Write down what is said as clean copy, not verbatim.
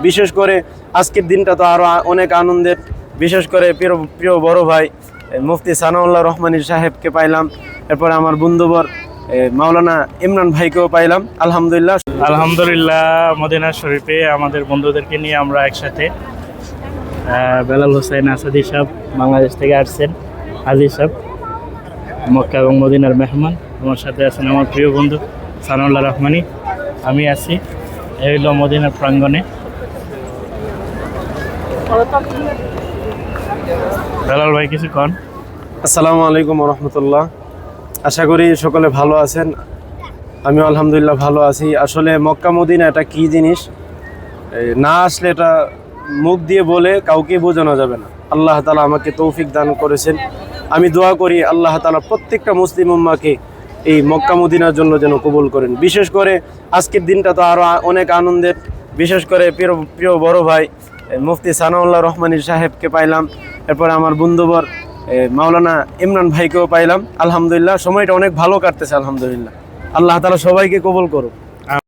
বিশেষ করে আজকের দিনটা তো আরও অনেক আনন্দের। বিশেষ করে প্রিয় বড় ভাই মুফতি সানাউল্লাহ রহমানী সাহেবকে পাইলাম, এরপরে আমার বন্ধুবর মাওলানা ইমরান ভাইকেও পাইলাম। আলহামদুলিল্লাহ আলহামদুলিল্লাহ মদিনা শরীফে আমাদের বন্ধুদেরকে নিয়ে আমরা একসাথে। বেলাল হোসেন আসাদি সাহেব বাংলাদেশ থেকে আসছেন, হাজি সাহেব মক্কা এবং মদিনার মেহমান। আমার সাথে আছেন আমার প্রিয় বন্ধু সানাউল্লাহ রহমানী। আমি আছি এই হলো মদিনার প্রাঙ্গণে। বেলাল ভাই কিছু কন। আসসালামু আলাইকুম রহমতুল্লাহ। আশা করি সকলে ভালো আছেন, আমিও আলহামদুলিল্লাহ ভালো আছি। আসলে মক্কা মদিনা এটা কী জিনিস, না আসলে এটা মুখ দিয়ে বলে কাউকে বোঝানো যাবে না। আল্লাহ তাআলা আমাকে তৌফিক দান করেছেন। আমি দোয়া করি আল্লাহ তাআলা প্রত্যেকটা মুসলিম উম্মাহকে এই মক্কা মদিনার জন্য যেন কবুল করেন। বিশেষ করে আজকের দিনটা তো আরও অনেক আনন্দের। বিশেষ করে প্রিয় বড় ভাই মুফতি সানাউল্লাহ রহমানী সাহেবকে পাইলাম, এরপরে আমার বন্ধুবর মাওলানা ইমরান ভাইকেও পাইলাম। আলহামদুলিল্লাহ সময়টা অনেক ভালো কাটতেছে। আলহামদুলিল্লাহ আল্লাহ তাআলা সবাইকে কবুল করুক।